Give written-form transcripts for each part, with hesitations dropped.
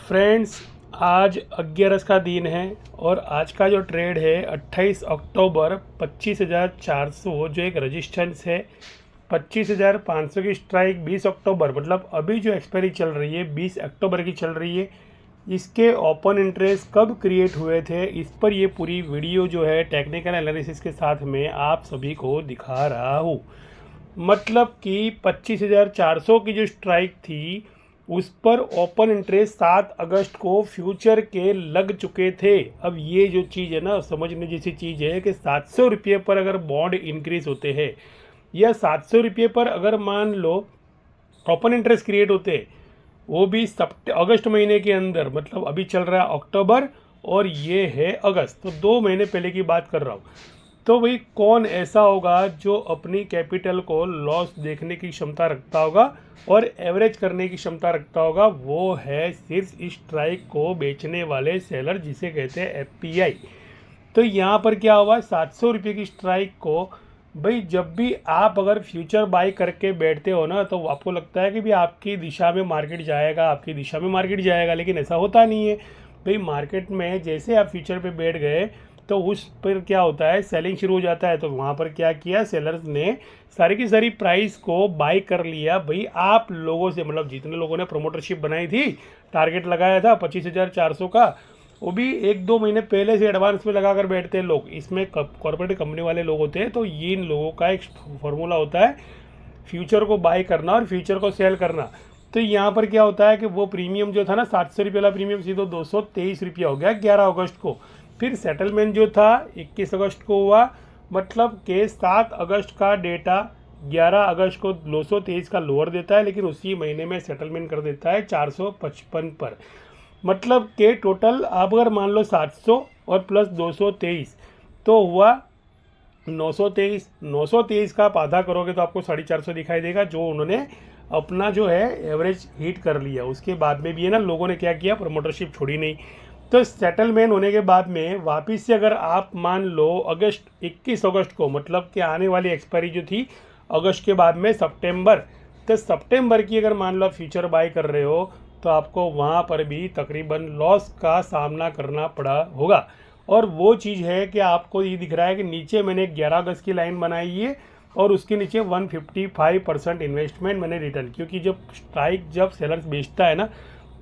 Friends, आज 11 का दिन है और आज का जो ट्रेड है 28 अक्टूबर 25,400 जो एक रजिस्टेंस है, 25,500 की स्ट्राइक 20 अक्टूबर मतलब अभी जो एक्सपायरी चल रही है 20 अक्टूबर की चल रही है। इसके ओपन इंटरेस्ट कब क्रिएट हुए थे, इस पर ये पूरी वीडियो जो है टेक्निकल एनालिसिस के साथ में आप सभी को दिखा रहा हूँ। मतलब कि 25,400 की जो स्ट्राइक थी उस पर ओपन इंटरेस्ट 7 अगस्त को फ्यूचर के लग चुके थे। अब ये जो चीज़ है ना, समझने जैसी चीज़ है कि 700 रुपये पर अगर बॉन्ड इंक्रीज होते हैं या 700 रुपये पर अगर मान लो ओपन इंटरेस्ट क्रिएट होते, वो भी अगस्त महीने के अंदर, मतलब अभी चल रहा है अक्टूबर और ये है अगस्त, तो 2 महीने पहले की बात कर रहा हूँ। तो भाई कौन ऐसा होगा जो अपनी कैपिटल को लॉस देखने की क्षमता रखता होगा और एवरेज करने की क्षमता रखता होगा? वो है सिर्फ इस स्ट्राइक को बेचने वाले सेलर, जिसे कहते हैं एफपीआई। तो यहाँ पर क्या हुआ, 700 रुपये की स्ट्राइक को भाई जब भी आप अगर फ्यूचर बाई करके बैठते हो ना, तो आपको लगता है कि भाई आपकी दिशा में मार्केट जाएगा, आपकी दिशा में मार्केट जाएगा, लेकिन ऐसा होता नहीं है। भाई मार्केट में जैसे आप फ्यूचर पे बैठ गए तो उस पर क्या होता है, सेलिंग शुरू हो जाता है। तो वहाँ पर क्या किया, सेलर्स ने सारी की सारी प्राइस को बाई कर लिया। भाई आप लोगों से, मतलब जितने लोगों ने प्रोमोटरशिप बनाई थी, टारगेट लगाया था 25,400 का, वो भी 1-2 महीने पहले से एडवांस में लगा कर बैठते हैं लोग। इसमें कॉर्पोरेट कंपनी वाले लोग होते हैं। तो ये इन लोगों का एक फॉर्मूला होता है, फ्यूचर को बाई करना और फ्यूचर को सेल करना। तो यहाँ पर क्या होता है कि वो प्रीमियम जो था ना, 700 रुपये वाला प्रीमियम सीधो 223 रुपया हो गया 11 अगस्त को। फिर सेटलमेंट जो था 21 अगस्त को हुआ, मतलब के 7 अगस्त का डेटा 11 अगस्त को 223 का लोअर देता है, लेकिन उसी महीने में सेटलमेंट कर देता है 455 पर। मतलब के टोटल आप अगर मान लो 700 और प्लस 223 तो हुआ 923। 923 का आप आधा करोगे तो आपको 450 दिखाई देगा, जो उन्होंने अपना जो है एवरेज हिट कर लिया। उसके बाद में भी है ना, लोगों ने क्या किया, प्रमोटरशिप छोड़ी नहीं। तो सेटलमेंट होने के बाद में वापस से अगर आप मान लो 21 अगस्त को, मतलब कि आने वाली एक्सपायरी जो थी अगस्त के बाद में सितंबर, तो सितंबर की अगर मान लो फ्यूचर बाय कर रहे हो तो आपको वहाँ पर भी तकरीबन लॉस का सामना करना पड़ा होगा। और वो चीज़ है कि आपको ये दिख रहा है कि नीचे मैंने 11 अगस्त की लाइन बनाई है और उसके नीचे 155% इन्वेस्टमेंट मैंने रिटर्न, क्योंकि जब सेलर्स बेचता है ना,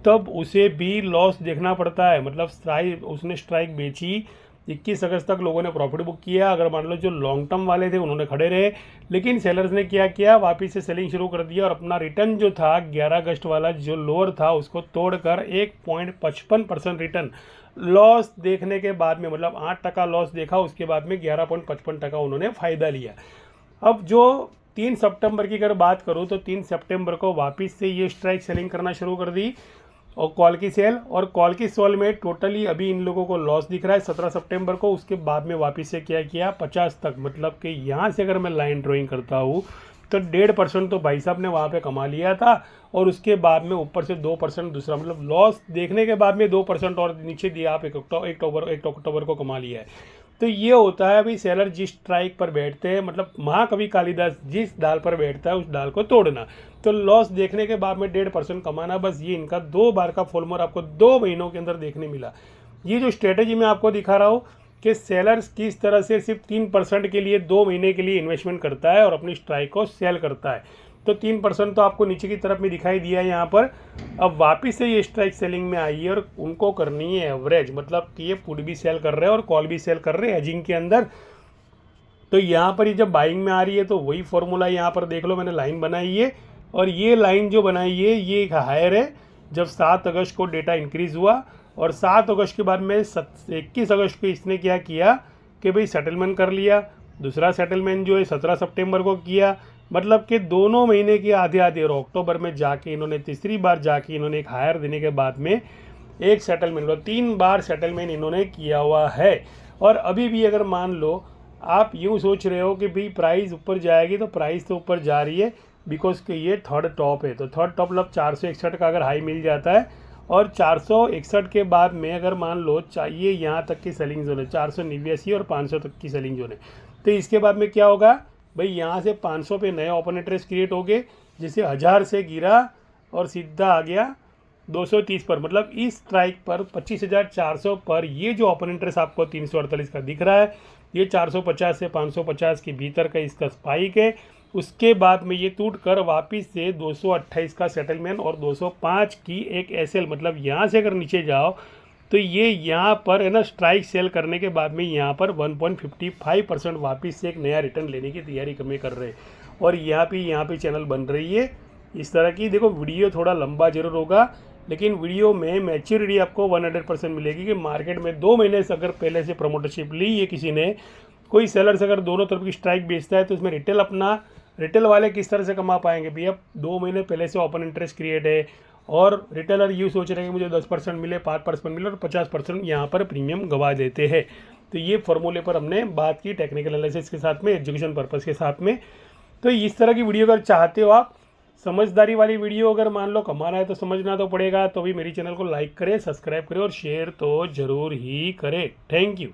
तब उसे भी लॉस देखना पड़ता है। मतलब उसने स्ट्राइक बेची, 21 अगस्त तक लोगों ने प्रॉफिट बुक किया। अगर मान लो जो लॉन्ग टर्म वाले थे उन्होंने खड़े रहे, लेकिन सेलर्स ने क्या किया, वापस से सेलिंग शुरू कर दिया और अपना रिटर्न जो था 11 अगस्त वाला जो लोअर था उसको तोड़कर 1.55% रिटर्न लॉस देखने के बाद में, मतलब 8% लॉस देखा, उसके बाद में 11.55% उन्होंने फ़ायदा लिया। अब जो 3 सितंबर की अगर बात करूँ तो 3 सितंबर को वापस से ये स्ट्राइक सेलिंग करना शुरू कर दी और कॉल की सेल, और कॉल की सेल में टोटली अभी इन लोगों को लॉस दिख रहा है 17 सितंबर को। उसके बाद में वापस से क्या किया, 50 तक, मतलब कि यहाँ से अगर मैं लाइन ड्राइंग करता हूँ तो 1.5% तो भाई साहब ने वहाँ पे कमा लिया था, और उसके बाद में ऊपर से 2% दूसरा, मतलब लॉस देखने के बाद में 2% और नीचे दिया आप 1 अक्टूबर को कमा लिया है। तो ये होता है भाई, सेलर जिस स्ट्राइक पर बैठते हैं, मतलब महाकवि कालिदास जिस डाल पर बैठता है उस डाल को तोड़ना। तो लॉस देखने के बाद में 1.5% कमाना, बस ये इनका 2 बार का फॉर्मूला आपको 2 महीनों के अंदर देखने मिला। ये जो स्ट्रेटेजी मैं आपको दिखा रहा हूँ कि सेलर्स किस तरह से सिर्फ 3% के लिए 2 महीने के लिए इन्वेस्टमेंट करता है और अपनी स्ट्राइक को सेल करता है। तो 3% तो आपको नीचे की तरफ में दिखाई दिया है यहाँ पर। अब वापस से ये स्ट्राइक सेलिंग में आई है और उनको करनी है एवरेज, मतलब कि ये पुट भी सेल कर रहे हैं और कॉल भी सेल कर रहे हैं हेजिंग के अंदर। तो यहाँ पर ये जब बाइंग में आ रही है तो वही फॉर्मूला यहाँ पर देख लो, मैंने लाइन बनाई है और ये लाइन जो बनाई है ये एक हायर है। जब 7 अगस्त को डेटा इंक्रीज़ हुआ और 7 अगस्त के बाद में 21 अगस्त को इसने क्या किया कि भाई सेटलमेंट कर लिया। दूसरा सेटलमेंट जो है 17 सितंबर को किया, मतलब कि दोनों महीने की आधे आधे, और अक्टूबर में जाके इन्होंने तीसरी बार जाके इन्होंने एक हायर देने के बाद में एक सेटलमेंट, मतलब 3 बार सेटलमेंट इन्होंने किया हुआ है। और अभी भी अगर मान लो आप यूँ सोच रहे हो कि भाई प्राइस ऊपर जाएगी, तो प्राइस तो ऊपर जा रही है बिकॉज कि ये थर्ड टॉप है। तो थर्ड टॉप मतलब 461 का अगर हाई मिल जाता है और 461 के बाद में अगर मान लो चाहिए यहाँ तक की सेलिंग जोन है 489 और 500 तक की सेलिंग जोन है, तो इसके बाद में क्या होगा भाई, यहाँ से 500 पे नए ओपन इंटरेस्ट क्रिएट हो गए, जिसे 1000 से गिरा और सीधा आ गया 230 पर, मतलब इस स्ट्राइक पर 25,400 पर ये जो ओपन इंटरेस्ट आपको 348 का दिख रहा है, ये 450 से 550 के भीतर का इसका स्पाइक है। उसके बाद में ये टूट कर वापिस से 228 का सेटलमेंट और 205 की एक एसएल, मतलब यहाँ से अगर नीचे जाओ तो ये यहाँ पर है ना स्ट्राइक सेल करने के बाद में यहाँ पर 1.55% वापिस से एक नया रिटर्न लेने की तैयारी में कर रहे हैं। और यहाँ पे चैनल बन रही है इस तरह की। देखो वीडियो थोड़ा लंबा जरूर होगा, लेकिन वीडियो में मैच्योरिटी आपको 100% मिलेगी कि मार्केट में 2 महीने से अगर पहले से प्रमोटरशिप ली है किसी ने, कोई सेलर्स अगर दोनों तरफ की स्ट्राइक बेचता है तो इसमें रिटेल वाले किस तरह से कमा पाएंगे भैया। 2 महीने पहले से ओपन इंटरेस्ट क्रिएट है और रिटेलर ये सोच रहे हैं कि मुझे 10% मिले, 5% मिले और 50% यहाँ पर प्रीमियम गवा देते हैं। तो ये फॉर्मूले पर हमने बात की टेक्निकल एनालिसिस के साथ में, एजुकेशन पर्पज़ के साथ में। तो इस तरह की वीडियो अगर चाहते हो आप, समझदारी वाली वीडियो अगर मान लो कमाना है तो समझना तो पड़ेगा, तो भी मेरी चैनल को लाइक करें, सब्सक्राइब करें और शेयर तो ज़रूर ही करें। Thank you.